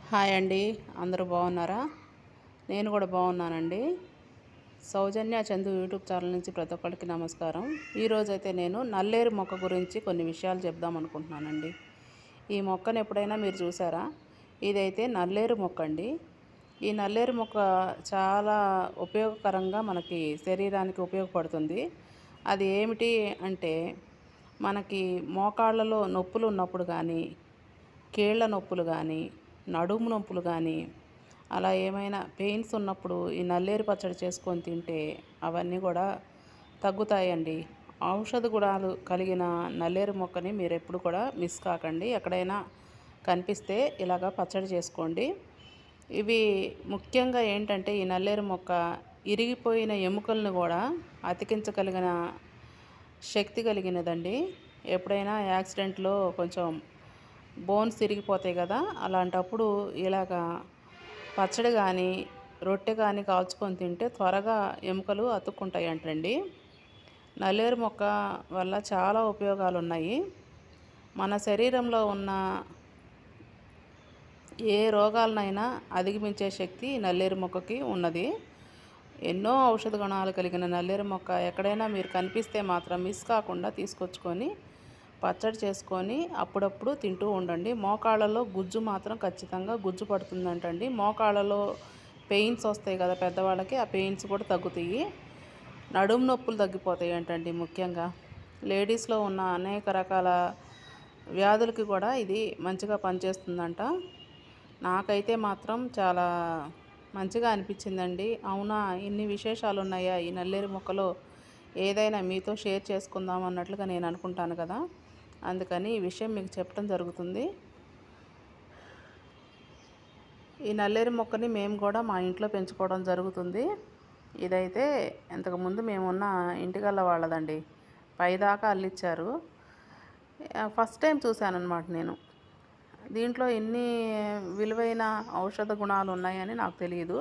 Hi అండి. అందరూ బాగున్నారా? నేను కూడా బాగున్నానండి. సౌజన్య చందు యూట్యూబ్ ఛానల్ నుంచి ప్రతి ఒక్కరికి నమస్కారం. ఈరోజైతే నేను నల్లేరు మొక్క గురించి కొన్ని విషయాలు చెప్దాం అనుకుంటున్నానండి. ఈ మొక్కను ఎప్పుడైనా మీరు చూసారా? ఇదైతే నల్లేరు మొక్క అండి. ఈ నల్లేరు మొక్క చాలా ఉపయోగకరంగా మనకి శరీరానికి ఉపయోగపడుతుంది. అది ఏమిటి అంటే మనకి మోకాళ్ళలో నొప్పులు ఉన్నప్పుడు కానీ, కీళ్ళ నొప్పులు కానీ, నడుము నొప్పులు కానీ, అలా ఏమైనా పెయిన్స్ ఉన్నప్పుడు ఈ నల్లేరు పచ్చడి చేసుకొని తింటే అవన్నీ కూడా తగ్గుతాయండి. ఔషధ గుణాలు కలిగిన నల్లేరు మొక్కని మీరు ఎప్పుడు కూడా మిస్ కాకండి. ఎక్కడైనా కనిపిస్తే ఇలాగ పచ్చడి చేసుకోండి. ఇవి ముఖ్యంగా ఏంటంటే ఈ నల్లేరు మొక్క ఇరిగిపోయిన ఎముకలను కూడా అతికించగలిగిన శక్తి కలిగినదండి. ఎప్పుడైనా యాక్సిడెంట్లో కొంచెం బోన్స్ ఇరిగిపోతాయి కదా, అలాంటప్పుడు ఇలాగా పచ్చడి కానీ రొట్టె కానీ కాల్చుకొని తింటే త్వరగా ఎముకలు అతుక్కుంటాయి అంటండి. నల్లేరు మొక్క వల్ల చాలా ఉపయోగాలు ఉన్నాయి. మన శరీరంలో ఉన్న ఏ రోగాలనైనా అధిగమించే శక్తి నల్లేరు మొక్కకి ఉన్నది. ఎన్నో ఔషధ గుణాలు కలిగిన నల్లేరు మొక్క ఎక్కడైనా మీరు కనిపిస్తే మాత్రం మిస్ కాకుండా తీసుకొచ్చుకొని పచ్చడి చేసుకొని అప్పుడప్పుడు తింటూ ఉండండి. మోకాళ్ళలో గుజ్జు మాత్రం ఖచ్చితంగా గుజ్జు పడుతుందంటండి. మోకాళ్ళలో పెయిన్స్ వస్తాయి కదా పెద్దవాళ్ళకి, ఆ పెయిన్స్ కూడా తగ్గుతాయి. నడుము నొప్పులు తగ్గిపోతాయి అంటండి. ముఖ్యంగా లేడీస్లో ఉన్న అనేక రకాల వ్యాధులకి కూడా ఇది మంచిగా పనిచేస్తుందంట. నాకైతే మాత్రం చాలా మంచిగా అనిపించిందండి. అవునా, ఇన్ని విశేషాలు ఉన్నాయా ఈ నల్లేరు మొక్కలో, ఏదైనా మీతో షేర్ చేసుకుందాం అన్నట్లుగా నేను అనుకుంటాను కదా, అందుకని ఈ విషయం మీకు చెప్పడం జరుగుతుంది. ఈ నల్లేరు మొక్కని మేము కూడా మా ఇంట్లో పెంచుకోవడం జరుగుతుంది. ఇదైతే ఇంతకుముందు మేమున్న ఇంటికల్లా వాళ్ళదండి. పైదాకా అల్లిచ్చారు. ఫస్ట్ టైం చూశానన్నమాట నేను. దీంట్లో ఎన్ని విలువైన ఔషధ గుణాలు ఉన్నాయని నాకు తెలియదు.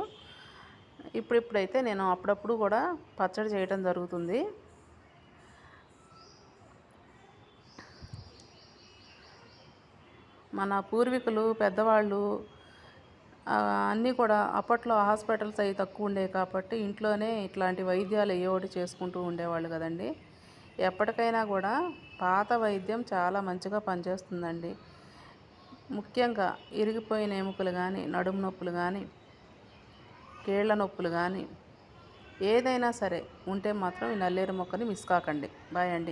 ఇప్పుడిప్పుడైతే నేను అప్పుడప్పుడు కూడా పచ్చడి చేయడం జరుగుతుంది. మన పూర్వీకులు పెద్దవాళ్ళు అన్నీ కూడా అప్పట్లో హాస్పిటల్స్ అవి తక్కువ ఉండేవి కాబట్టి ఇంట్లోనే ఇట్లాంటి వైద్యాలు ఏవోటి చేసుకుంటూ ఉండేవాళ్ళు కదండి. ఎప్పటికైనా కూడా పాత వైద్యం చాలా మంచిగా పనిచేస్తుందండి. ముఖ్యంగా ఇరిగిపోయిన ఎముకలు కానీ, నడుము నొప్పులు కానీ, కీళ్ళ నొప్పులు కానీ, ఏదైనా సరే ఉంటే మాత్రం ఈ నల్లేరు మొక్కని మిస్ కాకండి. బాయ్ అండి.